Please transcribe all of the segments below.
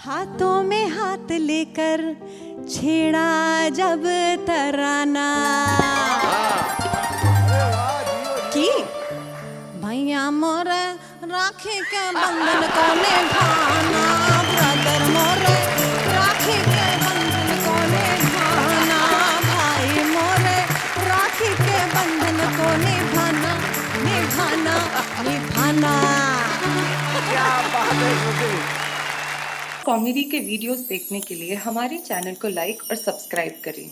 हाथों में हाथ लेकर छेड़ा जब तराना की भैया मोरे राखी के बंधन को निभाना, ब्रदर मोरे राखी के बंधन को निभाना, भाई मोरे राखी के बंधन को निभाना निभाना निभाना। क्या बात है। कॉमेडी के वीडियोस देखने के लिए हमारे चैनल को लाइक और सब्सक्राइब करें।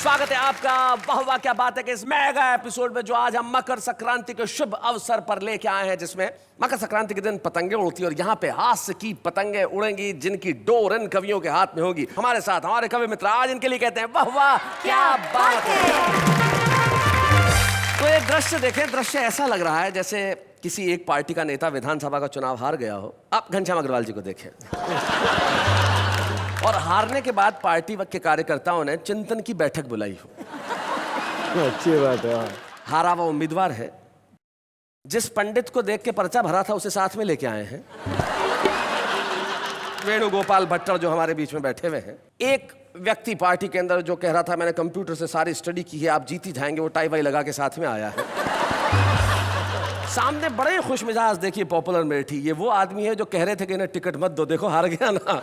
स्वागत है आपका वाह वाह क्या बात है कि इस मेगा एपिसोड में जो आज हम मकर संक्रांति के शुभ अवसर पर लेके आए हैं, जिसमें मकर संक्रांति के दिन पतंगे उड़ती और यहाँ पे हास्य की पतंगे उड़ेंगी जिनकी डोर इन कवियों के हाथ में होगी। हमारे साथ हमारे कवि मित्र आज इनके लिए कहते हैं वाह वाह क्या बात है। तो एक दृश्य देखें, दृश्य ऐसा लग रहा है जैसे किसी एक पार्टी का नेता विधानसभा का चुनाव हार गया हो। आप घनश्याम अग्रवाल जी को देखें और हारने के बाद पार्टी के कार्यकर्ताओं ने चिंतन की बैठक बुलाई हो। अच्छी बात है। हारा वो उम्मीदवार है, जिस पंडित को देख के पर्चा भरा था उसे साथ में लेके आए हैं। वेणुगोपाल भट्टर जो हमारे बीच में बैठे हुए हैं। एक व्यक्ति पार्टी के अंदर जो कह रहा था मैंने कंप्यूटर से सारी स्टडी की है, आप जीत ही जाएंगे, वो टाई वाई लगा के साथ में आया है। सामने बड़े खुश मिजाज देखिए पॉपुलर मेरिटी, ये वो आदमी है जो कह रहे थे कि इन्हें टिकट मत दो, देखो हार गया ना।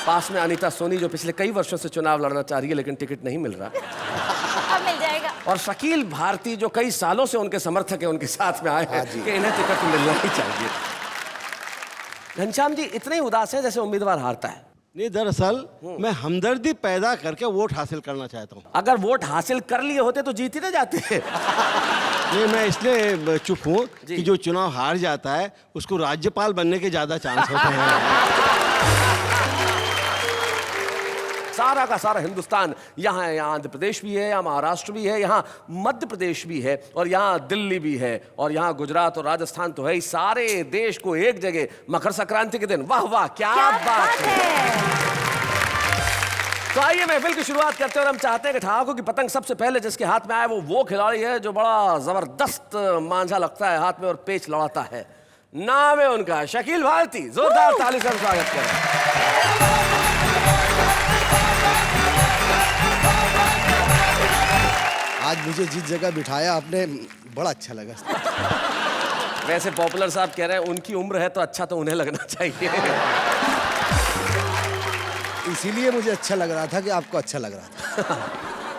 पास में अनीता सोनी जो पिछले कई वर्षों से चुनाव लड़ना चाह रही है लेकिन टिकट नहीं मिल रहा। अब मिल जाएगा। और शकील भारती जो कई सालों से उनके समर्थक हैं, उनके साथ में आए हैं कि इन्हें टिकट मिलना ही चाहिए। घनश्याम जी इतने ही उदास हैं जैसे उम्मीदवार हारता है। नहीं, दरअसल मैं हमदर्दी पैदा करके वोट हासिल करना चाहता हूँ। अगर वोट हासिल कर लिए होते तो जीत ही ना जाते। नहीं, मैं इसलिए चुप हूँ कि जो चुनाव हार जाता है उसको राज्यपाल बनने के ज्यादा चांस होते हैं। सारा का सारा हिंदुस्तान यहाँ है, यहाँ आंध्र प्रदेश भी है, यहाँ महाराष्ट्र भी है, यहाँ मध्य प्रदेश भी है और यहाँ दिल्ली भी है और यहाँ गुजरात और राजस्थान तो है ही। सारे देश को एक जगह मकर संक्रांति के दिन वाह वाह क्या बात है। तो आइए महफिल की शुरुआत करते हैं और हम चाहते हैं कि ठहाकों की पतंग सबसे पहले जिसके हाथ में आए वो खिलाड़ी है जो बड़ा जबरदस्त मांझा लगता है हाथ में और पेच लड़ाता है। नाम है उनका शकील भारती। जोरदार ताली से स्वागत करें। आज मुझे जिस जगह बिठाया आपने बड़ा अच्छा लगा। वैसे पॉपुलर साहब कह रहे हैं उनकी उम्र है तो अच्छा तो उन्हें लगना चाहिए। इसीलिए मुझे अच्छा लग रहा था कि आपको अच्छा लग रहा था।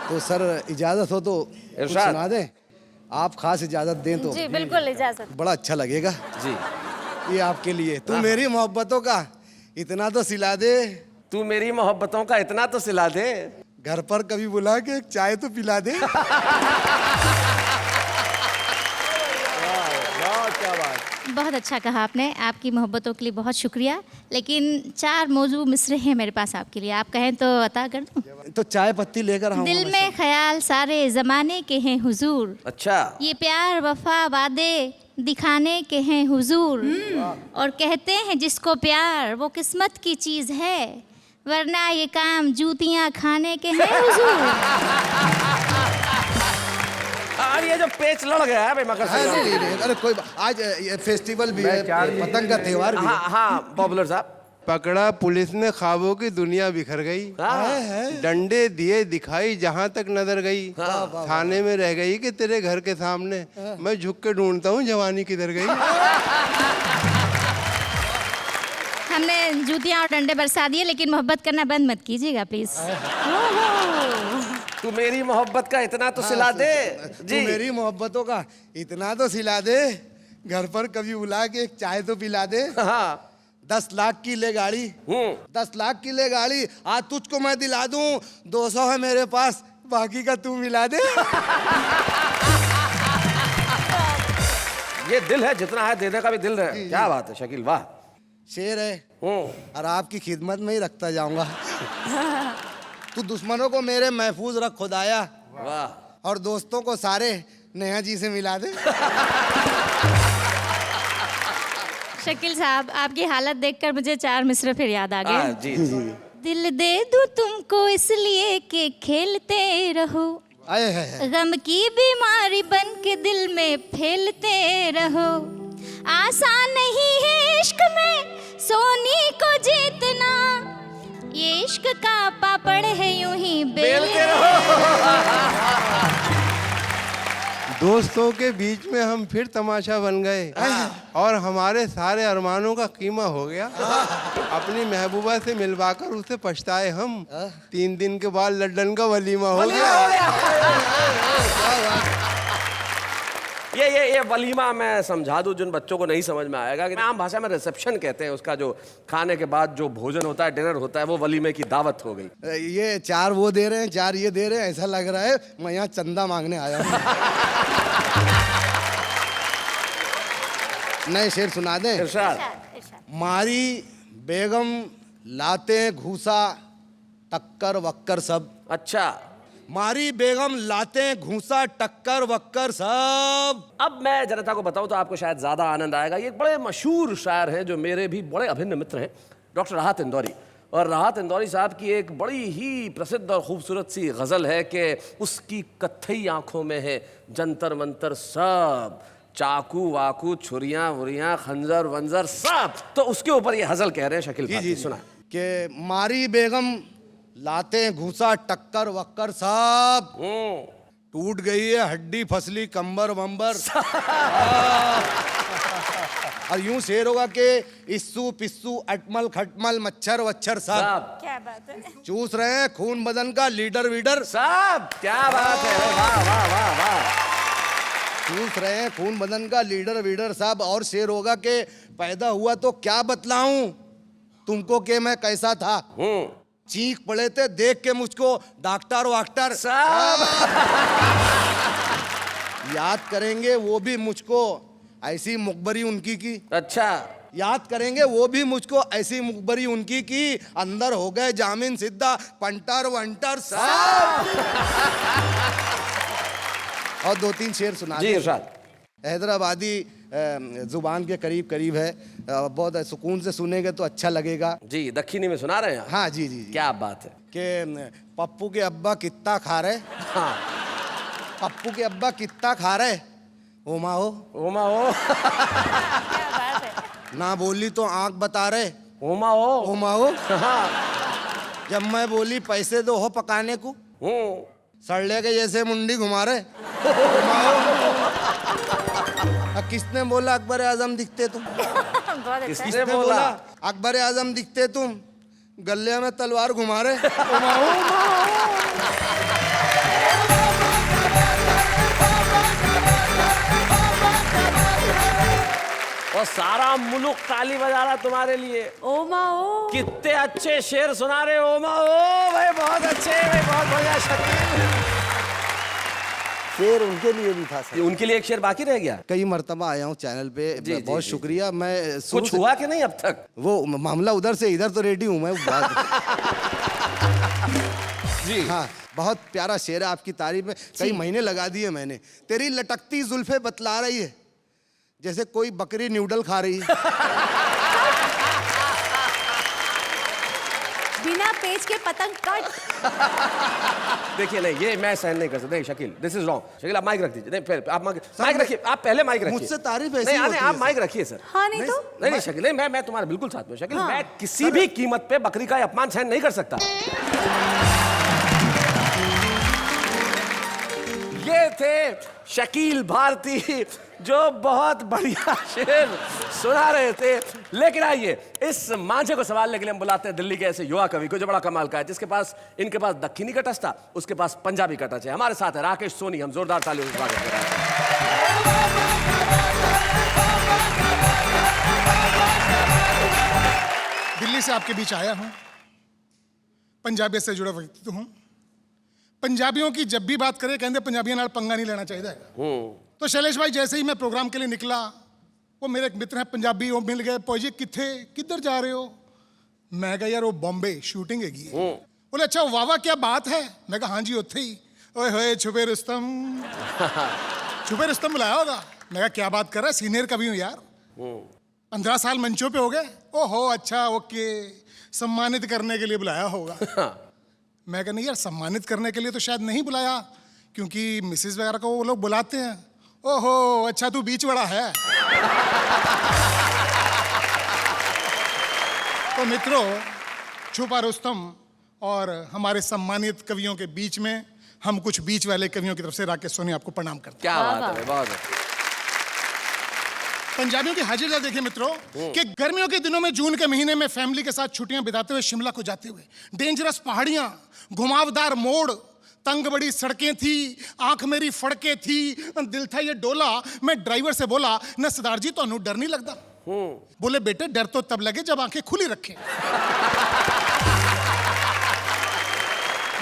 तो सर इजाजत हो तो कुछ सुना दें, आप खास इजाजत दें तो। जी बिल्कुल इजाजत। बड़ा अच्छा लगेगा जी। ये आपके लिए। तू मेरी मोहब्बतों का इतना तो सिला दे, तू मेरी मोहब्बतों का इतना तो सिला दे, घर पर कभी बुला के एक चाय तो पिला दे। बहुत अच्छा कहा आपने, आपकी मोहब्बतों के लिए बहुत शुक्रिया। लेकिन 4 मौजू मिसरे हैं मेरे पास आपके लिए, आप कहें तो अता कर दूं? तो चाय पत्ती लेकर आऊं। दिल में ख्याल सारे जमाने के हैं हुजूर, अच्छा ये प्यार वफा वादे दिखाने के हैं हुजूर, और कहते हैं जिसको प्यार वो किस्मत की चीज है, वरना ये काम जूतियां खाने के हैं हुजूर। और ये जो पेच लड़ गया है भाई मकर संक्रांति। अरे कोई आज ये फेस्टिवल भी है, पतंग का त्योहार भी है। हाँ पॉपुलर साहब। पकड़ा पुलिस ने ख्वाबों की दुनिया बिखर गई, डंडे दिए दिखाई जहाँ तक नजर गई, थाने में रह गई कि तेरे घर के सामने, मैं झुक के ढूंढता हूँ जवानी किधर गई। हमने जूतियां और डंडे बरसा दिए, लेकिन मोहब्बत करना बंद मत कीजिएगा प्लीज। तू मेरी मोहब्बत का इतना तो सिला दे जी। तू मेरी मोहब्बतों का इतना तो सिला दे, घर पर कभी बुला के एक चाय तो पिला दे। हाँ 10 लाख की ले गाड़ी, 10 लाख की ले गाड़ी, आज तुझको मैं दिला दूं, 200 है मेरे पास, बाकी का तू मिला दे। ये दिल है, जितना है देने का भी दिल है। क्या बात है शकील, वाह शेर है और आपकी खिदमत में ही रखता जाऊंगा। तू दुश्मनों को मेरे महफूज रख खुदाया, वाह, और दोस्तों को सारे नेहा जी से मिला दे। शकील साहब आपकी हालत देखकर मुझे 4 मिसरे फिर याद आ गए। जी जी। दिल दे दूं तुमको इसलिए कि खेलते रहो, आए है। गम की बीमारी बन के दिल में फैलते रहो, आसान नहीं है इश्क में सोनी को जीतना, ये इश्क का पापड़ है यूं ही बेलते रहो। दोस्तों के बीच में हम फिर तमाशा बन गए और हमारे सारे अरमानों का कीमा हो गया। अपनी महबूबा से मिलवाकर उसे पछताए हम, 3 दिन के बाद लड्डन का वलीमा हो गया। ये वलीमा मैं समझा दूं जिन बच्चों को नहीं समझ में आएगा कि आम भाषा में रिसेप्शन कहते हैं उसका, जो खाने के बाद जो भोजन होता है, डिनर होता है, वो वलीमे की दावत हो गई। ये 4 वो दे रहे हैं, 4 ये दे रहे हैं, ऐसा लग रहा है मैं यहाँ चंदा मांगने आया हूँ। नए शेर सुना दें? इरशाद। मारी बेगम लाते घूसा टक्कर वक्कर सब। अच्छा, मारी बेगम लाते घूसा टक्कर वक्कर सब। अब मैं जनता को बताऊं तो आपको शायद ज्यादा आनंद आएगा। ये एक बड़े मशहूर शायर हैं जो मेरे भी बड़े अभिन्न मित्र हैं, डॉक्टर राहत इंदौरी। और राहत इंदौरी साहब की एक बड़ी ही प्रसिद्ध और खूबसूरत सी गजल है कि उसकी कत्थई आंखों में है जंतर मंतर सब, चाकू वाकू छुरियां वुरियां खंजर वंजर सब। तो उसके ऊपर ये गजल कह रहे हैं शकील भाई, सुना कि मारी बेगम लाते घूसा टक्कर वक्कर सब, टूट गई है हड्डी फसली कंबर वंबर। और यूं शेर होगा कि इस्सू पिस्सू अटमल खटमल मच्छर वच्छर सब। क्या बात है। चूस रहे हैं खून बदन का लीडर वीडर सब। क्या बात है, वाह वाह वाह वाह। चूस रहे हैं खून बदन का लीडर वीडर साहब। और शेर होगा कि पैदा हुआ तो क्या बतलाऊं तुमको कि मैं कैसा था, चीख पड़े थे देख के मुझको डॉक्टर वाक्टर सब। याद करेंगे वो भी मुझको ऐसी मुखबरी उनकी की। अच्छा, याद करेंगे वो भी मुझको ऐसी मुखबरी उनकी की, अंदर हो गए जामीन सिद्धा पंटर वंटर सब। और 2-3 शेर सुना जी इरशाद। हैदराबादी जुबान के करीब करीब है, बहुत सुकून से सुनेंगे तो अच्छा लगेगा। जी, दक्षिणी में सुना रहे हैं। हाँ जी जी जी। क्या बात है कि पप्पू के अब्बा कितना खा रहे। हाँ, पप्पू के अब्बा कितना खा रहे, ओमा हो ओमा हो। ना बोली तो आंख बता रहे, ओमा हो। ओमा हो। हाँ। जब मैं बोली पैसे दो हो पकाने को, सड़ले के जैसे मुंडी घुमा रहे, ओमा हो। किसने बोला अकबर आजम दिखते तुम? किसने बोला? अकबर आजम दिखते तुम, गले में तलवार घुमा रहे, ओमा हो, ओमा हो। और सारा मुल्क ताली बजा रहा तुम्हारे लिए। ओमा ओ। कितने अच्छे शेर सुना रहे हो ओमा ओ भाई, बहुत अच्छे भाई, बहुत बढ़िया शकील। शेर उनके लिए भी था सर। उनके लिए एक शेर बाकी रह गया। कई मर्तबा आया हूँ चैनल पे, बहुत शुक्रिया। मैं कुछ हुआ कि नहीं अब तक? वो मामला उधर से इधर तो रेडी हूँ मैं। जी हाँ, बहुत प्यारा शेर है, आपकी तारीफ में कई महीने लगा दिए मैंने। तेरी लटकती जुल्फे बतला रही है जैसे कोई बकरी न्यूडल खा रही है। बिना पेच के पतंग कट। देखिए, नहीं ये मैं सहन नहीं कर सकता। नहीं Shakeel, this is wrong. Shakeel आप माइक रख दीजिए। नहीं फिर आप माइक रखिए, आप पहले माइक रखिए। मुझसे तारीफ ऐसी नहीं, होती है आप सर। माइक रखिए सर। हाँ नहीं तो नहीं शकील, नहीं मैं तुम्हारे बिल्कुल साथ में। शकील, मैं किसी भी कीमत पे बकरी का अपमान सहन नहीं कर सकता। ये थे शकील भारती जो बहुत बढ़िया शेर सुना रहे थे। लेकिन आइए, इस मांझे को संभालने के लिए हम बुलाते हैं दिल्ली के ऐसे युवा कवि को जो बड़ा कमाल का है, जिसके पास इनके पास दक्षिणी का टच था, उसके पास पंजाबी का टच है। हमारे साथ है राकेश सोनी। हम जोरदार तालियों से स्वागत कर रहे हैं। दिल्ली से आपके बीच आया हूं, पंजाबी से जुड़ा व्यक्ति हूं। पंजाबियों की जब भी बात करें कहते पंजाबियों नाल पंगा नहीं लेना चाहिए। तो शैलेश भाई जैसे ही मैं प्रोग्राम के लिए निकला, वो मेरे एक मित्र हैं पंजाबी, वो मिल गए। पौजी किधर जा रहे हो? मैं कहा यार वो बॉम्बे शूटिंग हैगी। बोले अच्छा वाह वाह क्या बात है। मैं कहा हाँ जी उत्थे ही। ओए होए छुपे रुस्तम। छुपे रुस्तम बुलाया होगा। मैं कहा क्या बात कर रहा है, सीनियर कवि हूँ यार, 15 साल मंचों पे हो गए। ओहो अच्छा ओके, सम्मानित करने के लिए बुलाया होगा। मैं कहा नहीं यार, सम्मानित करने के लिए तो शायद नहीं बुलाया, क्योंकि मिसेज वगैरह को वो लोग बुलाते हैं, ओहो अच्छा तू बीच बड़ा है। तो मित्रों, छुपा रुस्तम और हमारे सम्मानित कवियों के बीच में हम कुछ बीच वाले कवियों की तरफ से राकेश सोनी आपको प्रणाम करते हैं। क्या बात है, बहुत है। पंजाबियों की हाजिर देखिए मित्रों कि गर्मियों के दिनों में जून के महीने में फैमिली के साथ छुट्टियां बिताते हुए शिमला को जाते हुए, डेंजरस पहाड़ियां, घुमावदार मोड़, तंग बड़ी सड़कें थी, आंख मेरी फड़के थी, दिल था ये डोला। मैं ड्राइवर से बोला, न सरदार जी तो डर नहीं लगता। बोले बेटे डर तो तब लगे जब आंखें खुली रखें।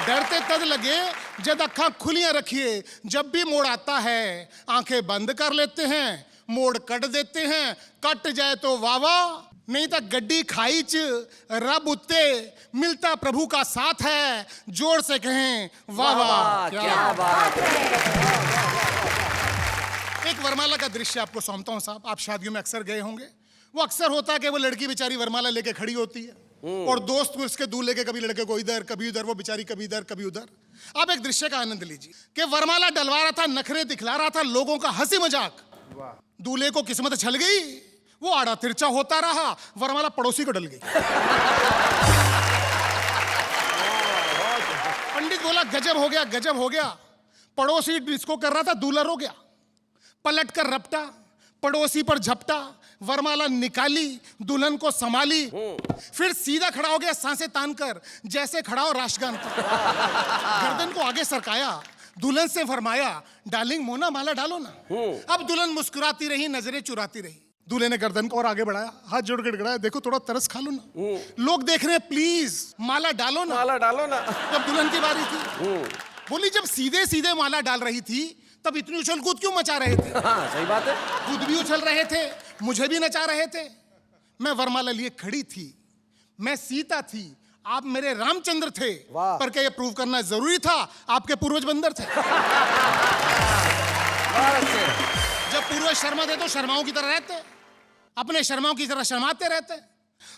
डरते तद लगे जब अखा खुलियां रखिए। जब भी मोड़ आता है आंखें बंद कर लेते हैं, मोड़ कट देते हैं। कट जाए तो वावा, नहीं तो गड्डी खाई च रब उत्ते मिलता प्रभु का साथ है। जोर से कहें वाह वाह, क्या बात है। एक वरमाला का दृश्य आपको सौंपता हूं साहब। आप शादियों में अक्सर गए होंगे। वो अक्सर होता है कि वो लड़की बेचारी वरमाला लेके खड़ी होती है और दोस्त उसके दूल्हे लेके कभी लड़के को इधर कभी उधर, वो बेचारी कभी इधर कभी उधर। आप एक दृश्य का आनंद लीजिए कि वरमाला डलवा रहा था, नखरे दिखला रहा था, लोगों का हंसी मजाक। दूल्हे को किस्मत छल गई, वो आड़ा तिरछा होता रहा, वरमाला पड़ोसी को डल गई। पंडित बोला गजब हो गया, गजब हो गया। पड़ोसी डिस्को कर रहा था, दूल्हा रो गया। पलट कर रपटा, पड़ोसी पर झपटा, वरमाला निकाली, दुल्हन को संभाली, फिर सीधा खड़ा हो गया सांसें तान कर, जैसे खड़ा हो राष्ट्रगान पर। गर्दन को आगे सरकाया, दुल्हन से फरमाया, डार्लिंग मोना माला डालो ना। अब दुल्हन मुस्कुराती रही, नजरें चुराती रही। दूल्हे ने गर्दन को और आगे बढ़ाया, हाथ जोड़ के गिड़गिड़ाया, देखो थोड़ा तरस खा लो ना, लोग देख रहे हैं, प्लीज माला डालो ना। माला डालो ना। जब दुल्हन की बारी थी, बोली जब सीधे सीधे माला डाल रही थी तब इतनी उछल कूद क्यों मचा रहे थे? हाँ, सही बात है। खुद भी उछल रहे थे, मुझे भी नचा रहे थे। मैं वरमाला लिए खड़ी थी, मैं सीता थी, आप मेरे रामचंद्र थे। पर क्या ये प्रूव करना जरूरी था आपके पूर्वज बंदर थे? जब पूर्वज शर्मा थे तो शर्माओं की तरह रहते, अपने शर्माओं की तरह शर्माते रहते।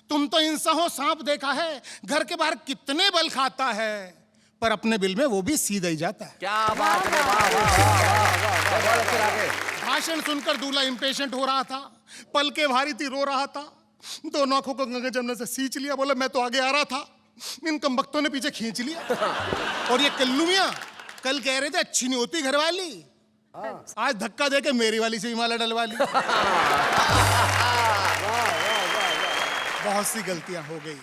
तुम तो इंसान हो, सांप देखा है घर के बाहर कितने बल खाता है, पर अपने बिल में वो भी सीधा ही जाता है। क्या बात है, वाह वाह वाह, बहुत अच्छे राकेश। भाषण सुनकर दूल्हा इंपेशेंट हो रहा था, पल के भारी थी, रो रहा था, दोनों आंखों को गंगे जमुना से सींच लिया। बोला मैं तो आगे आ रहा था, इन कमबख्तों ने पीछे खींच लिया। और ये कल्लू मियां कल कह रहे थे अच्छी नहीं होती घरवाली, आज धक्का देके मेरी वाली से ही माला डलवा ली। बहुत सी गलतियां हो गई,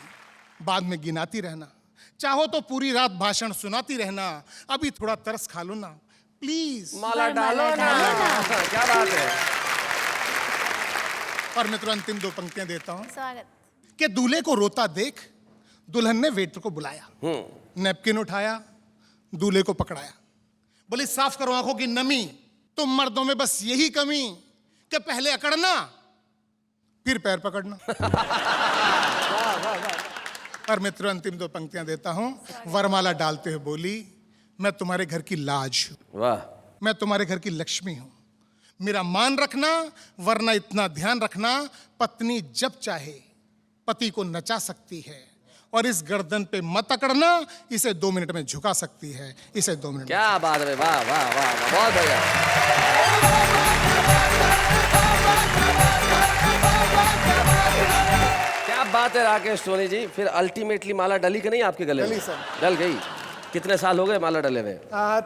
बाद में गिनाती रहना। चाहो तो पूरी रात भाषण सुनाती रहना, अभी थोड़ा तरस खा लो ना, प्लीज माला डालो ना। क्या बात है। और मित्रों अंतिम दो पंक्तियां देता हूं स्वागत। कि दूल्हे को रोता देख दुल्हन ने वेटर को बुलाया, नैपकिन उठाया, दूल्हे को पकड़ाया, बोली साफ करो आंखों की नमी, तुम मर्दों में बस यही कमी कि पहले अकड़ना फिर पैर पकड़ना। और मित्रों अंतिम दो पंक्तियां देता हूं। वरमाला डालते हुए बोली, मैं तुम्हारे घर की लाज हूं, वाह। मैं तुम्हारे घर की लक्ष्मी हूं, मेरा मान रखना, वरना इतना ध्यान रखना, पत्नी जब चाहे पति को नचा सकती है, और इस गर्दन पे मत अकड़ना, इसे 2 मिनट में झुका सकती है, इसे 2 मिनट। क्या बात है, वाह वाह वाह, बहुत बढ़िया। क्या बात है राकेश सोनी जी। फिर अल्टीमेटली माला डली कि नहीं आपके गले में? डली सर। डल गई। कितने साल हो गए माला डले हुए?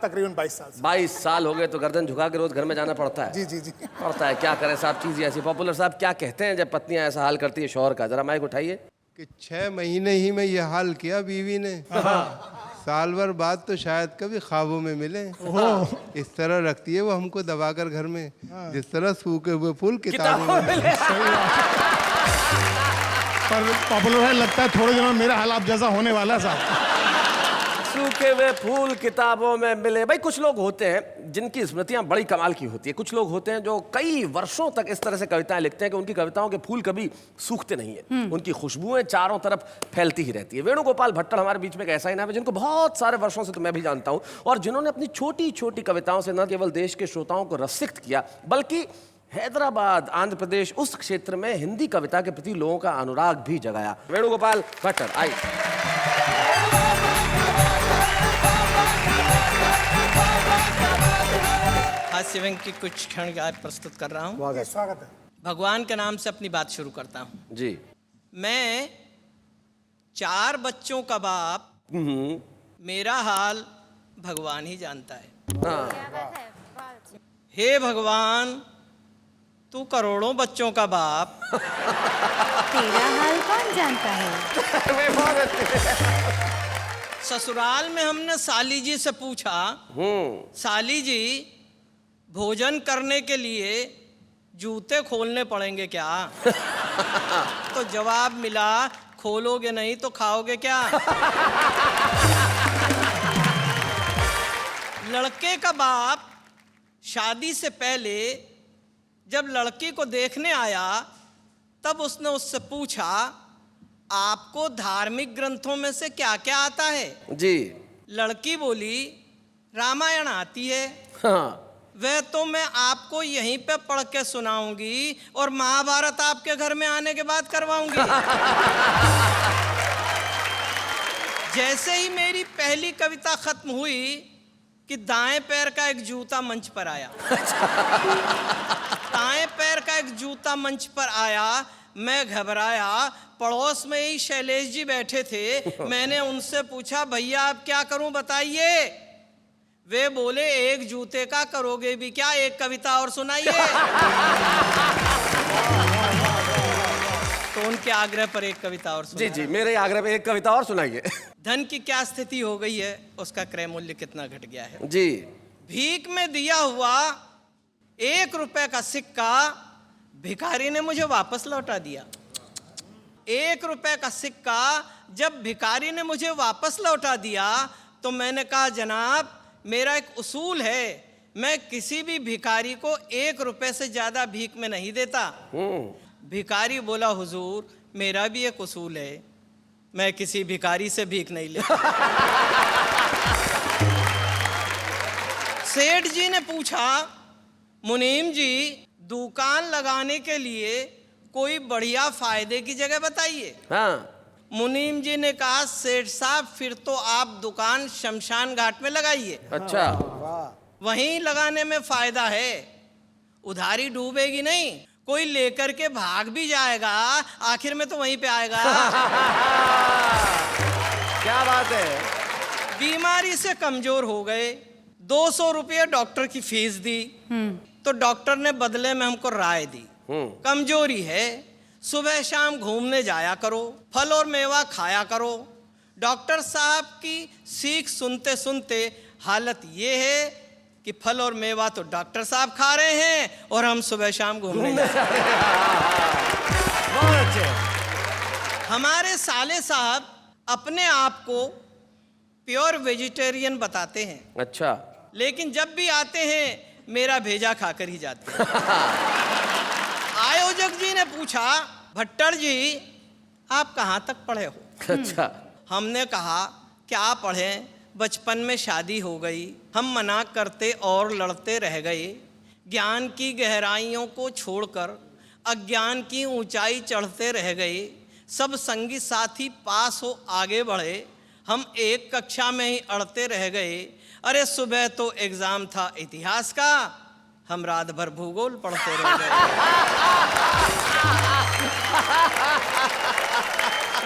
तकरीबन 22 साल। 22 साल हो गए। तो गर्दन झुका के रोज घर में जाना पड़ता है? जी जी जी। पड़ता है, क्या करें साहब, चीज ऐसी। पॉपुलर साहब क्या कहते हैं जब पत्नियां ऐसा हाल करती है शौहर का? जरा माइक उठाइए। कि 6 महीने ही में ये हाल किया बीवी ने, साल भर बाद तो शायद कभी ख्वाबों में मिले। इस तरह रखती है वो हमको दबाकर घर में, जिस तरह सूखे हुए फूल किताबों में। पर पॉपुलर है, लगता है थोड़े दिनों में मेरा हाल आप जैसा होने वाला है साहब। सूखे हुए फूल किताबों में मिले। भाई कुछ लोग होते हैं जिनकी स्मृतियां बड़ी कमाल की होती है। कुछ लोग होते हैं जो कई वर्षों तक इस तरह से कविताएं लिखते हैं कि उनकी कविताओं के फूल कभी सूखते नहीं है, उनकी खुशबुएं चारों तरफ फैलती ही रहती है। वेणुगोपाल भट्टर हमारे बीच में एक ऐसा ही नाम है जिनको बहुत सारे वर्षों से तो मैं भी जानता हूं, और जिन्होंने अपनी छोटी छोटी कविताओं से न केवल देश के श्रोताओं को रसिक्त किया, बल्कि हैदराबाद, आंध्र प्रदेश, उस क्षेत्र में हिंदी कविता के प्रति लोगों का अनुराग भी जगाया। वेणुगोपाल भट्टर आइए। शिवंग की कुछ क्षण आज प्रस्तुत कर रहा हूँ। स्वागत है। भगवान के नाम से अपनी बात शुरू करता हूँ। जी। मैं 4 बच्चों का बाप, मेरा हाल भगवान ही जानता है। हे भगवान, तू करोड़ों बच्चों का बाप, तेरा हाल कौन जानता है? ससुराल में हमने साली जी से पूछा, साली जी भोजन करने के लिए जूते खोलने पड़ेंगे क्या? तो जवाब मिला, खोलोगे नहीं तो खाओगे क्या? लड़के का बाप शादी से पहले जब लड़की को देखने आया तब उसने उससे पूछा, आपको धार्मिक ग्रंथों में से क्या क्या आता है? जी। लड़की बोली, रामायण आती है। हाँ। वह तो मैं आपको यहीं पे पढ़ के सुनाऊंगी और महाभारत आपके घर में आने के बाद करवाऊंगी। जैसे ही मेरी पहली कविता खत्म हुई कि दाएं पैर का एक जूता मंच पर आया। दाएं पैर का एक जूता मंच पर आया, मैं घबराया। पड़ोस में ही शैलेश जी बैठे थे। मैंने उनसे पूछा, भैया अब क्या करूं बताइए? वे बोले, एक जूते का करोगे भी क्या, एक कविता और सुनाइए। तो उनके आग्रह पर एक कविता और जी सुनाइए। जी, मेरे आग्रह पे एक कविता और सुनाइए। धन की क्या स्थिति हो गई है, उसका क्रय मूल्य कितना घट गया है। जी। भीख में दिया हुआ 1 रुपए का सिक्का भिखारी ने मुझे वापस लौटा दिया। 1 रुपए का सिक्का जब भिखारी ने मुझे वापस लौटा दिया तो मैंने कहा, जनाब मेरा एक उसूल है, मैं किसी भी भिखारी को 1 रुपए से ज्यादा भीख में नहीं देता। भिखारी बोला, हुजूर मेरा भी एक उसूल है, मैं किसी भिखारी से भीख नहीं लेता। सेठ जी ने पूछा, मुनीम जी दुकान लगाने के लिए कोई बढ़िया फायदे की जगह बताइए। हाँ। मुनीम जी ने कहा, सेठ साहब फिर तो आप दुकान शमशान घाट में लगाइए। अच्छा। वहीं लगाने में फायदा है, उधारी डूबेगी नहीं, कोई लेकर के भाग भी जाएगा, आखिर में तो वहीं पे आएगा। क्या बात है। बीमारी से कमजोर हो गए, 200 रुपये डॉक्टर की फीस दी। तो डॉक्टर ने बदले में हमको राय दी, कमजोरी है, सुबह शाम घूमने जाया करो, फल और मेवा खाया करो। डॉक्टर साहब की सीख सुनते सुनते हालत ये है कि फल और मेवा तो डॉक्टर साहब खा रहे हैं और हम सुबह शाम घूमने जा रहे हैं। बहुत अच्छे। हमारे साले साहब अपने आप को प्योर वेजिटेरियन बताते हैं। अच्छा। लेकिन जब भी आते हैं मेरा भेजा खाकर ही जाते हैं। आयोजक जी ने पूछा, भट्टर जी आप कहाँ तक पढ़े हो? अच्छा। हमने कहा, क्या पढ़ें, बचपन में शादी हो गई, हम मना करते और लड़ते रह गए। ज्ञान की गहराइयों को छोड़कर अज्ञान की ऊंचाई चढ़ते रह गए। सब संगी साथी पास हो आगे बढ़े, हम एक कक्षा में ही अड़ते रह गए। अरे सुबह तो एग्जाम था इतिहास का, हम रात भर भूगोल पढ़ते रह गए।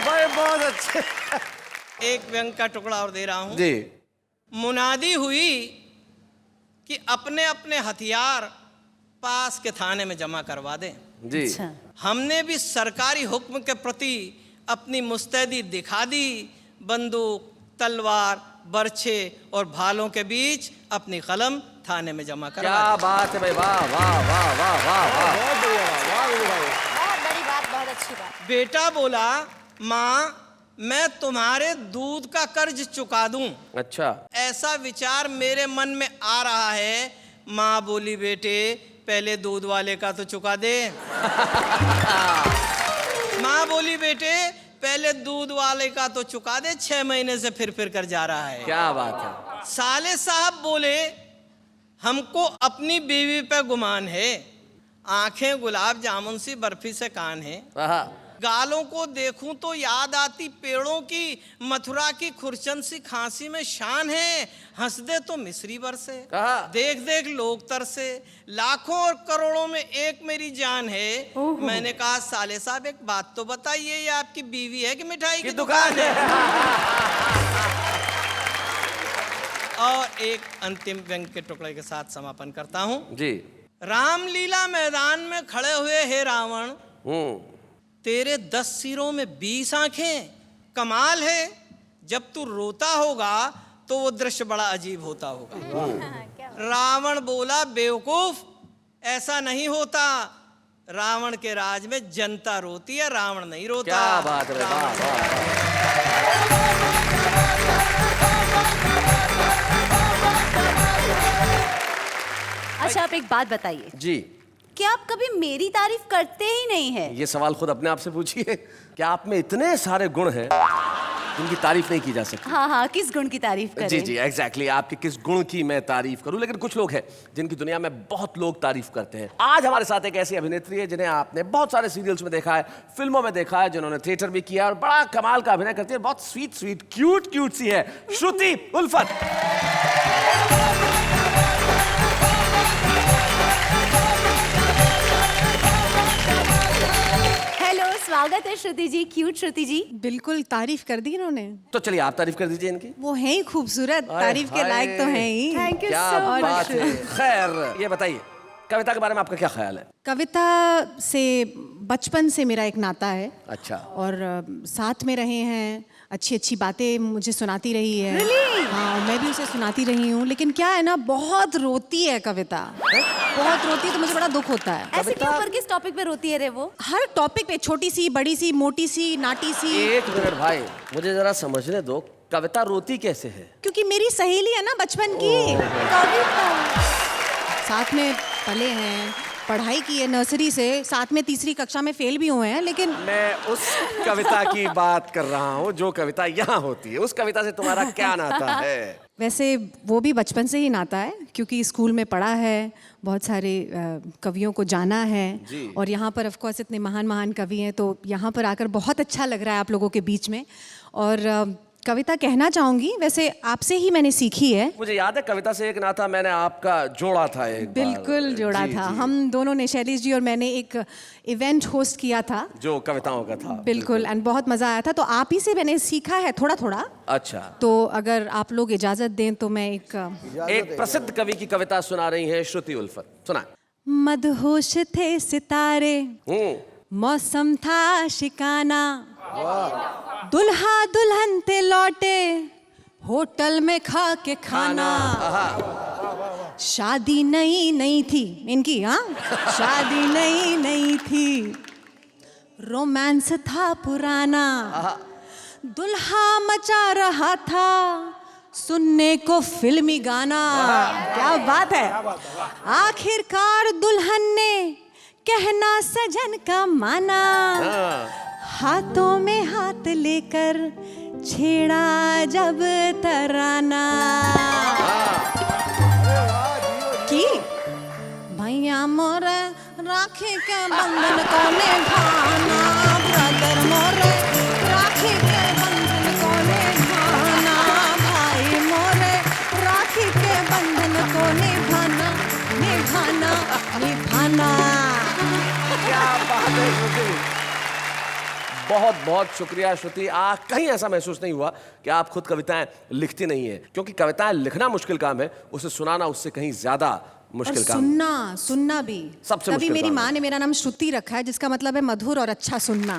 भाई बहुत अच्छे। एक व्यंग का टुकड़ा और दे रहा हूं जी। मुनादी हुई कि अपने अपने हथियार पास के थाने में जमा करवा दें। जी। हमने भी सरकारी हुक्म के प्रति अपनी मुस्तैदी दिखा दी। बंदूक, तलवार, बर्छे और भालों के बीच अपनी कलम थाने में जमा करवा क्या दी। बात है भाई, वाह वाह वाह वाह वाह वाह। बहुत बड़ी बात, बहुत अच्छी बात। बेटा बोला, माँ मैं तुम्हारे दूध का कर्ज चुका दूं। अच्छा। ऐसा विचार मेरे मन में आ रहा है। माँ बोली, बेटे पहले दूध वाले का तो चुका दे। माँ बोली, बेटे पहले दूध वाले का तो चुका दे, 6 महीने से फिर कर जा रहा है। क्या बात है। साले साहब बोले, हमको अपनी बीवी पे गुमान है, आंखें गुलाब जामुन सी बर्फी से कान है। गालों को देखूं तो याद आती पेड़ों की, मथुरा की खुरचन सी खांसी में शान है, हंस दे तो मिस्री बरसे, देख देख लोग तरसे, लाखों और करोड़ों में एक मेरी जान है। मैंने कहा साले साहब एक बात तो बताइए, ये आपकी बीवी है कि मिठाई की दुकान है? और एक अंतिम व्यंग के टुकड़े के साथ समापन करता हूं जी। रामलीला मैदान में खड़े हुए हे रावण, तेरे 10 सिरों में 20 आंखें, कमाल है। जब तू रोता होगा तो वो दृश्य बड़ा अजीब होता होगा। रावण बोला बेवकूफ, ऐसा नहीं होता। रावण के राज में जनता रोती है, रावण नहीं रोता। क्या बात है, वाह, वाह। अच्छा आप एक बात बताइए जी, कि आप कभी मेरी तारीफ करते ही नहीं है। ये सवाल खुद अपने आप से पूछिए। क्या आप में इतने सारे गुण हैं जिनकी तारीफ नहीं की जा सकती? हाँ, किस गुण की तारीफ करें? जी, एग्जैक्टली। आपके किस गुण की मैं तारीफ करूं? लेकिन कुछ लोग हैं जिनकी दुनिया में बहुत लोग तारीफ करते हैं। आज हमारे साथ एक ऐसी अभिनेत्री है जिन्हें आपने बहुत सारे सीरियल्स में देखा है, फिल्मों में देखा है, जिन्होंने थिएटर भी किया और बड़ा कमाल का अभिनय करती है। बहुत स्वीट क्यूट सी है, श्रुति उल्फत। स्वागत है श्रुति जी, क्यूट श्रुति जी। बिल्कुल तारीफ कर दी इन्होंने। तो चलिए आप तारीफ कर दीजिए इनकी। वो है ही खूबसूरत, तारीफ के लायक तो है ही। थैंक यू क्या सो बात मच। है। खैर ये बताइए, कविता के बारे में आपका क्या ख्याल है? कविता से बचपन से मेरा एक नाता है। अच्छा। और साथ में रहे हैं, अच्छी बातें मुझे सुनाती रही है। हाँ, मैं भी उसे सुनाती रही हूँ। लेकिन क्या है ना, बहुत रोती है कविता, बहुत रोती है, तो मुझे बड़ा दुख होता है। ऐसे क्यों, पर किस टॉपिक पे रोती है रे वो? हर टॉपिक पे, छोटी सी, बड़ी सी, मोटी सी, नाटी सी। एक मिनट भाई, मुझे जरा समझने दो, कविता रोती कैसे है? क्योंकि मेरी सहेली है ना बचपन की। कविता साथ में पले हैं, पढ़ाई की है नर्सरी से, साथ में तीसरी कक्षा में फेल भी हुए हैं। लेकिन मैं उस कविता की बात कर रहा हूँ जो कविता यहाँ होती है। उस कविता से तुम्हारा क्या नाता है? वैसे वो भी बचपन से ही नाता है, क्योंकि स्कूल में पढ़ा है, बहुत सारे कवियों को जाना है। और यहाँ पर ऑफ कोर्स इतने महान कवि हैं, तो यहाँ पर आकर बहुत अच्छा लग रहा है आप लोगों के बीच में। और कविता कहना चाहूंगी, वैसे आपसे ही मैंने सीखी है। मुझे याद है कविता से एक नाता मैंने आपका जोड़ा था एक बिल्कुल बार। जोड़ा था। हम दोनों ने, शैलेश जी और मैंने, एक इवेंट होस्ट किया था जो कविताओं का था। बिल्कुल, एंड बहुत मजा आया था। तो आप ही से मैंने सीखा है थोड़ा। अच्छा। तो अगर आप लोग इजाजत दें तो मैं एक प्रसिद्ध कवि की कविता सुना रही है श्रुति उल्फत, सुना। मदहोश थे सितारे, मौसम था शिकाना, दुल्हा दुल्हन थे लौटे, होटल में खा के खाना। शादी नई थी इनकी, हाँ शादी नई थी, रोमांस था पुराना, दुल्हा मचा रहा था सुनने को फिल्मी गाना। क्या बात है। आखिरकार दुल्हन ने कहना सजन का माना, हाथों में हाथ लेकर छेड़ा जब तराना की भैया मोरे राखी के बंधन को निभाना, ब्रदर मोरे राखी के बंधन को निभाना, भाई मोरे राखी के बंधन को निभाना। क्या बात है श्रुति, बहुत शुक्रिया श्रुति। कहीं ऐसा महसूस नहीं हुआ कि आप खुद कविताएं लिखती नहीं है, क्योंकि कविताएं लिखना मुश्किल काम है, उसे सुनाना उससे कहीं ज्यादा मुश्किल काम है। सुनना भी सबसे तभी मुश्किल मेरी काम माँ ने मेरा नाम श्रुति रखा है, जिसका मतलब है मधुर और अच्छा सुनना।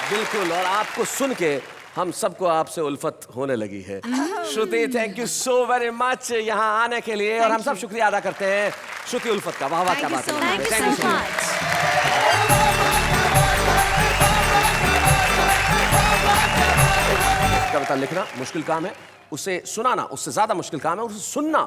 बिल्कुल, और आपको सुन के हम सबको आपसे उल्फत होने लगी है। Shruti, thank you so very much यहाँ आने के लिए, और हम सब शुक्रिया अदा करते हैं श्रुति उल्फत का। वाह क्या बात है। Thank you so much. कविता लिखना मुश्किल काम है, उसे सुनाना उससे ज्यादा मुश्किल काम है, और उसे सुनना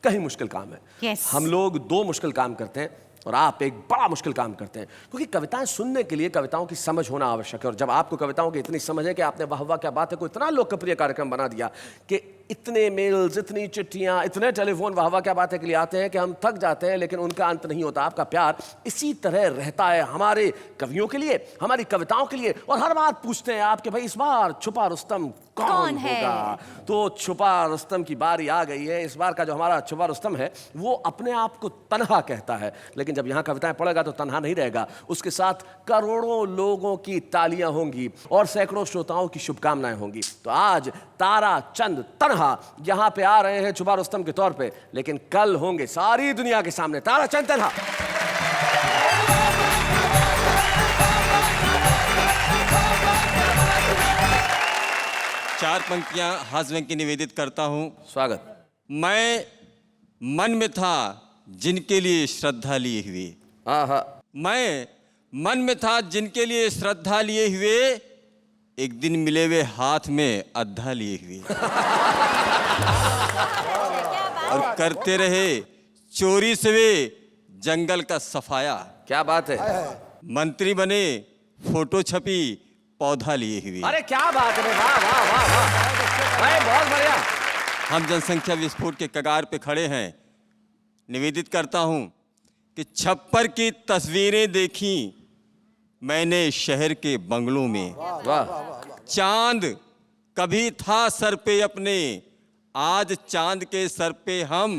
कहीं मुश्किल काम है। Yes. हम लोग 2 मुश्किल काम करते हैं, और आप एक बड़ा मुश्किल काम करते हैं, क्योंकि कविताएं सुनने के लिए कविताओं की समझ होना आवश्यक है। और जब आपको कविताओं की इतनी समझ है कि आपने वाह वाह क्या बात है को इतना लोकप्रिय कार्यक्रम बना दिया कि इतने मेल्स, इतनी चिट्ठियां, इतने टेलीफोन वाह वाह क्या बात है के लिए आते हैं कि हम थक जाते हैं, लेकिन उनका अंत नहीं होता। आपका प्यार इसी तरह रहता है हमारे कवियों के लिए, हमारी कविताओं के लिए। और हर बार पूछते हैं आप कि भाई इस बार छुपा रुस्तम कौन होगा। तो छुपा रुस्तम की बारी आ गई है। इस बार का जो हमारा छुपा रुस्तम है वो अपने आप को तन्हा कहता है, लेकिन जब यहाँ कविताएं पढ़ेगा तो तन्हा नहीं रहेगा। उसके साथ करोड़ों लोगों की तालियां होंगी और सैकड़ों श्रोताओं की शुभकामनाएं होंगी। तो आज तारा चंद तन्हा यहां पे आ रहे हैं छुपा रुस्तम के तौर पे, लेकिन कल होंगे सारी दुनिया के सामने तारा चंद तन्हा। चार पंक्तियां हाजवें की निवेदित करता हूं। स्वागत। मैं मन में था जिनके लिए श्रद्धा लिए हुए, मैं मन में था जिनके लिए श्रद्धा लिए हुए, एक दिन मिले वे हाथ में अद्धा लिए हुए और करते रहे चोरी से वे जंगल का सफाया। क्या बात है। मंत्री बने, फोटो छपी, पौधा लिए हुए। अरे क्या बात है, वाह वाह वाह वाह, बहुत बढ़िया। हम जनसंख्या विस्फोट के कगार पे खड़े हैं। निवेदित करता हूं कि छप्पर की तस्वीरें देखी मैंने शहर के बंगलों में। चांद कभी था सर पे अपने, आज चांद के सर पे हम।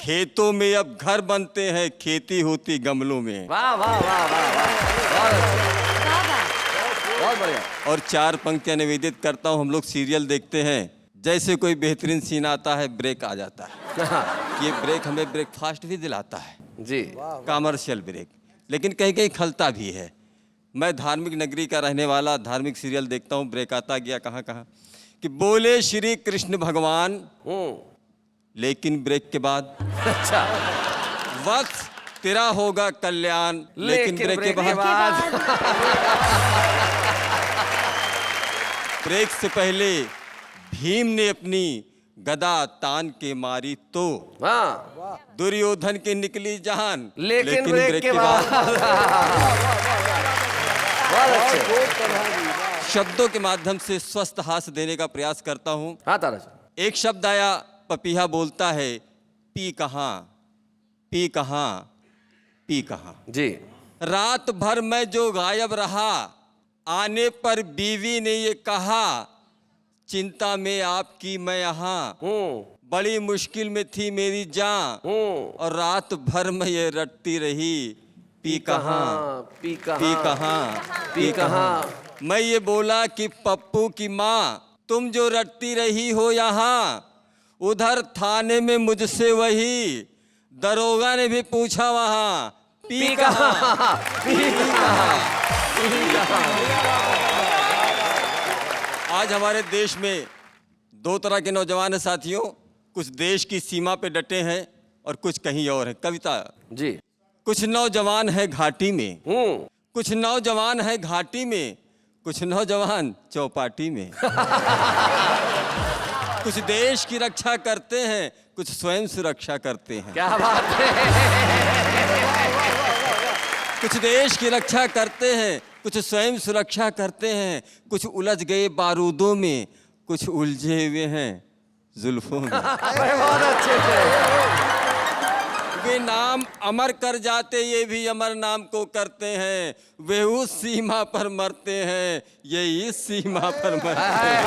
खेतों में अब घर बनते हैं, खेती होती गमलों में। वाह वाह वाह वाह, बहुत बढ़िया। और चार पंक्तियां निवेदित करता हूं। हम लोग सीरियल देखते हैं, जैसे कोई बेहतरीन सीन आता है ब्रेक आ जाता है। ये ब्रेक हमें ब्रेकफास्ट भी दिलाता है जी, कमर्शियल ब्रेक, लेकिन कहीं कहीं खलता भी है। मैं धार्मिक नगरी का रहने वाला, धार्मिक सीरियल देखता हूँ, ब्रेक आता गया कहाँ कहाँ कि बोले श्री कृष्ण भगवान, लेकिन ब्रेक के बाद अच्छा वक्त तेरा होगा कल्याण, लेकिन ब्रेक के बाद ब्रेक से पहले भीम ने अपनी गदा तान के मारी तो दुर्योधन की निकली जान, लेकिन ब्रेक के बाद। शब्दों के माध्यम से स्वस्थ हास्य देने का प्रयास करता हूँ। हाँ तारा। एक शब्द आया, पपीहा बोलता है पी कहाँ, पी कहाँ, पी कहाँ जी। रात भर मैं जो गायब रहा, आने पर बीवी ने ये कहा, चिंता में आपकी मैं यहाँ, बड़ी मुश्किल में थी मेरी जान, और रात भर मैं ये रटती रही पी कहाँ, पी कहाँ, पी कहाँ, पी कहाँ। मैं ये बोला कि पप्पू की माँ, तुम जो रटती रही हो यहाँ, उधर थाने में मुझसे वही दरोगा ने भी पूछा वहाँ पी कहाँ, पी कहाँ, पी कहाँ। आज हमारे देश में दो तरह के नौजवान हैं साथियों, कुछ देश की सीमा पे डटे हैं और कुछ कहीं और हैं। कविता जी। कुछ नौजवान है घाटी में, कुछ नौजवान है घाटी में, कुछ नौजवान चौपाटी में। कुछ देश की रक्षा करते हैं, कुछ स्वयं सुरक्षा करते हैं। क्या बात है। कुछ देश की रक्षा करते हैं, कुछ स्वयं सुरक्षा करते हैं, कुछ उलझ गए बारूदों में, कुछ उलझे हुए हैं जुल्फों में। बहुत अच्छे से। वे नाम अमर कर जाते, ये भी अमर नाम को करते हैं, वे उस सीमा पर मरते हैं, ये इस सीमा पर मरते हैं,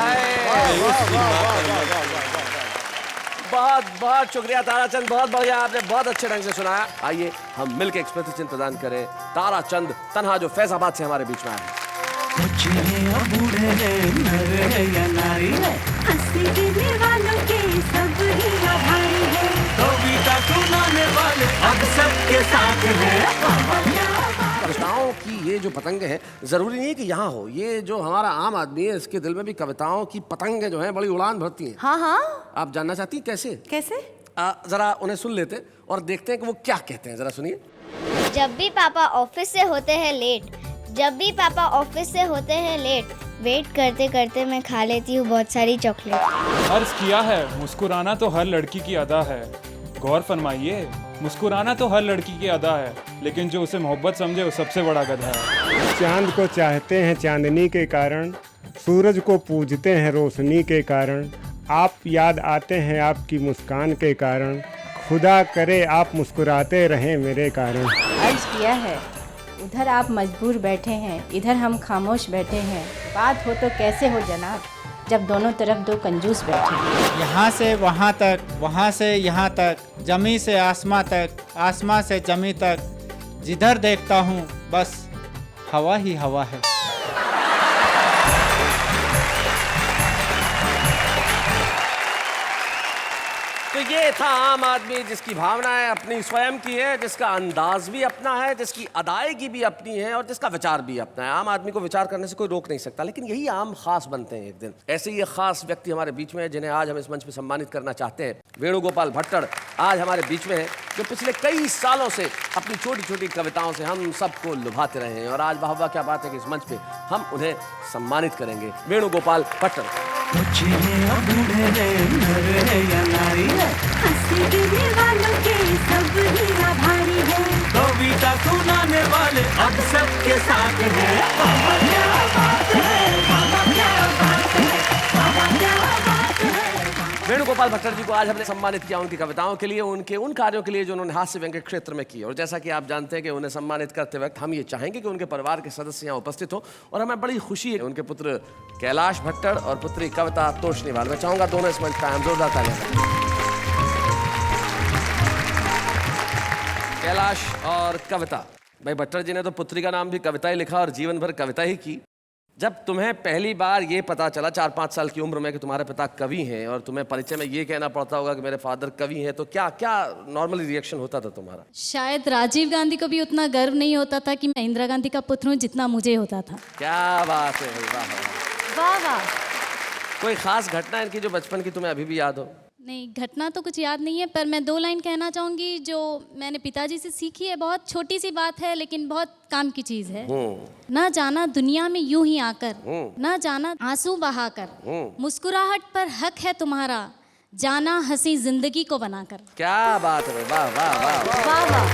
वे उस सीमा पर मरते हैं। बहुत बहुत शुक्रिया ताराचंद, बहुत बढ़िया, आपने बहुत अच्छे ढंग से सुनाया। आइए हम मिलकर एक्सप्रेशन प्रदान करें ताराचंद तन्हा जो फैजाबाद से हमारे बीच में आए हैं। कविताओं की ये जो पतंगे हैं, जरूरी नहीं है कि यहाँ हो, ये जो हमारा आम आदमी है इसके दिल में भी कविताओं की पतंगे जो हैं बड़ी उड़ान भरती हैं। हाँ हाँ। आप जानना चाहती हैं कैसे? कैसे? जरा उन्हें सुन लेते और देखते हैं कि वो क्या कहते हैं, जरा सुनिए। जब भी पापा ऑफिस से होते हैं लेट, जब भी पापा ऑफिस से होते हैं लेट, वेट करते करते मैं खा लेती हूँ बहुत सारी चॉकलेट। अर्ज किया है मुस्कुराना तो हर लड़की की अदा है, गौर फरमाइए, मुस्कुराना तो हर लड़की की अदा है, लेकिन जो उसे मोहब्बत समझे वो सबसे बड़ा गधा है। चांद को चाहते हैं चांदनी के कारण, सूरज को पूजते हैं रोशनी के कारण, आप याद आते हैं आपकी मुस्कान के कारण, खुदा करे आप मुस्कुराते रहें मेरे कारण। अर्ज किया है, उधर आप मजबूर बैठे हैं, इधर हम खामोश बैठे हैं, बात हो तो कैसे हो जनाब, जब दोनों तरफ दो कंजूस बैठे हैं। यहाँ से वहाँ तक, वहाँ से यहाँ तक, जमी से आसमां तक, आसमां से जमी तक, जिधर देखता हूँ बस हवा ही हवा है। तो ये था आम आदमी जिसकी भावनाएं अपनी स्वयं की है, जिसका अंदाज भी अपना है, जिसकी अदायगी भी अपनी है और जिसका विचार भी अपना है। आम आदमी को विचार करने से कोई रोक नहीं सकता, लेकिन यही आम खास बनते हैं एक दिन। ऐसे ही एक खास व्यक्ति हमारे बीच में है जिन्हें आज हम इस मंच पर सम्मानित करना चाहते हैं। वेणुगोपाल भट्टड़ आज हमारे बीच में है, जो पिछले कई सालों से अपनी छोटी छोटी कविताओं से हम सबको लुभाते रहे हैं और आज वाह वाह क्या बात है कि इस मंच पे हम उन्हें सम्मानित करेंगे। वेणुगोपाल भट्टड़। कविता सुनाने वाले अब सबके साथ वेणुगोपाल भट्टड़ जी को आज हमने सम्मानित किया उनकी कविताओं के लिए, उनके उन कार्यों के लिए जो उन्होंने हास्य व्यंग्य क्षेत्र में किए। और जैसा कि आप जानते हैं कि उन्हें सम्मानित करते वक्त हम ये चाहेंगे कि उनके परिवार के सदस्य यहाँ उपस्थित हो और हमें बड़ी खुशी है उनके पुत्र कैलाश भट्टड़ और पुत्री कविता तोषनीवाल। मैं चाहूंगा दोनों इस मंच पर आएं, जोरदार तालियां। कैलाश और कविता। भाई भट्टड़ जी ने तो पुत्री का नाम भी कविता ही लिखा और जीवन भर कविता ही की। जब तुम्हें पहली बार ये पता चला 4-5 साल की उम्र में कि तुम्हारे पिता कवि हैं और तुम्हें परिचय में ये कहना पड़ता होगा कि मेरे फादर कवि हैं, तो क्या क्या नॉर्मली रिएक्शन होता था तुम्हारा? शायद राजीव गांधी को भी उतना गर्व नहीं होता था कि मैं इंदिरा गांधी का पुत्र हूँ जितना मुझे होता था। क्या बात है, वाह वाह वाह। कोई खास घटना इनकी जो बचपन की तुम्हें अभी भी याद हो? नहीं, घटना तो कुछ याद नहीं है, पर मैं 2 लाइन कहना चाहूँगी जो मैंने पिताजी से सीखी है। बहुत छोटी सी बात है लेकिन बहुत काम की चीज़ है। ना जाना दुनिया में यूं ही आकर, ना जाना आंसू बहाकर, मुस्कुराहट पर हक है तुम्हारा, जाना हंसी जिंदगी को बनाकर। क्या बात है, वाह वाह वाह वाह वाह।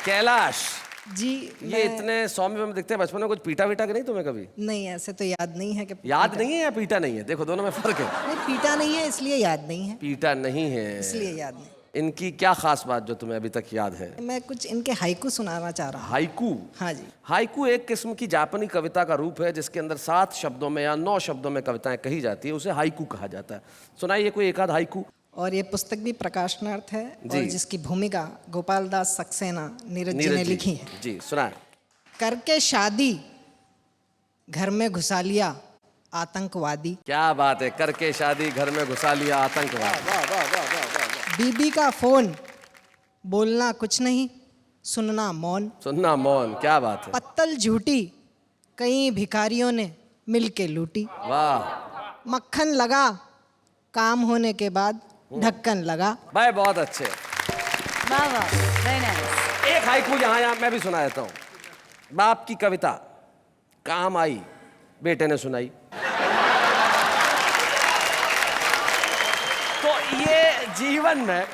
कैलाश जी, ये इतने सौम्य में दिखते हैं, बचपन में कुछ पीटा वीटा के नहीं तुम्हें कभी? नहीं, ऐसे तो याद नहीं है कि याद नहीं है या पीटा नहीं है? देखो दोनों में फर्क है। नहीं, पीटा नहीं है इसलिए याद नहीं है। पीटा नहीं है इसलिए याद नहीं। इनकी क्या खास बात जो तुम्हें अभी तक याद है? मैं कुछ इनके हाइकू सुनाना चाह रहा हूँ। हाइकू? हाँ जी। हाइकू एक किस्म की जापानी कविता का रूप है जिसके अंदर 7 शब्दों में या 9 शब्दों में कविताएं कही जाती है, उसे हाइकू कहा जाता है। सुनाइए कोई एक आध हाइकू। और ये पुस्तक भी प्रकाशनार्थ है और जिसकी भूमिका गोपाल दास सक्सेना नीरज जी ने लिखी है। जी सुनाए। करके शादी घर में घुसा लिया आतंकवादी। क्या बात है, करके शादी घर में घुसा लिया आतंकवादी। बीबी का फोन बोलना कुछ नहीं, सुनना मौन। सुनना मौन, क्या बात है। पत्तल झूठी कई भिखारियों ने मिलके लूटी। वाह। मक्खन लगा काम होने के बाद ढक्कन लगा। भाई बहुत अच्छे। वाह वाह, वेरी नाइस। एक हाइकू यहाँ मैं भी सुना देता हूँ। बाप की कविता काम आई, बेटे ने सुनाई। तो ये जीवन में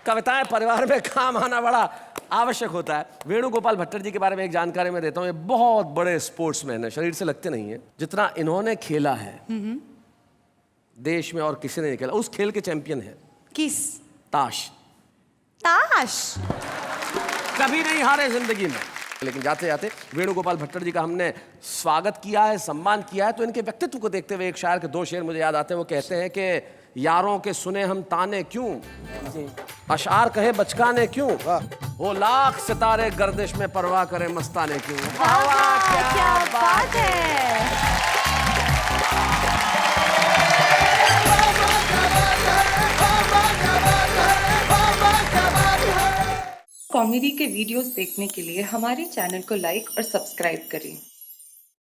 कविताएं परिवार में काम आना बड़ा आवश्यक होता है। वेणुगोपाल भट्टड़ जी के बारे में एक जानकारी मैं देता हूँ। ये बहुत बड़े स्पोर्ट्समैन है, शरीर से लगते नहीं है। जितना इन्होंने खेला है देश में और किसी ने नहीं खेला। उस खेल के चैंपियन है। किस? ताश। ताश कभी नहीं हारे जिंदगी में। लेकिन जाते जाते वेणुगोपाल भट्टड़ जी का हमने स्वागत किया है, सम्मान किया है, तो इनके व्यक्तित्व को देखते हुए एक शायर के 2 शेर मुझे याद आते हैं। वो कहते हैं कि यारों के सुने हम ताने क्यों, अशार कहे बचकाने क्यों, वो लाख सितारे गर्दिश में परवाह करे मस्ताने क्यों। क्या बात है। कॉमेडी के वीडियोस देखने के लिए हमारे चैनल को लाइक और सब्सक्राइब करें।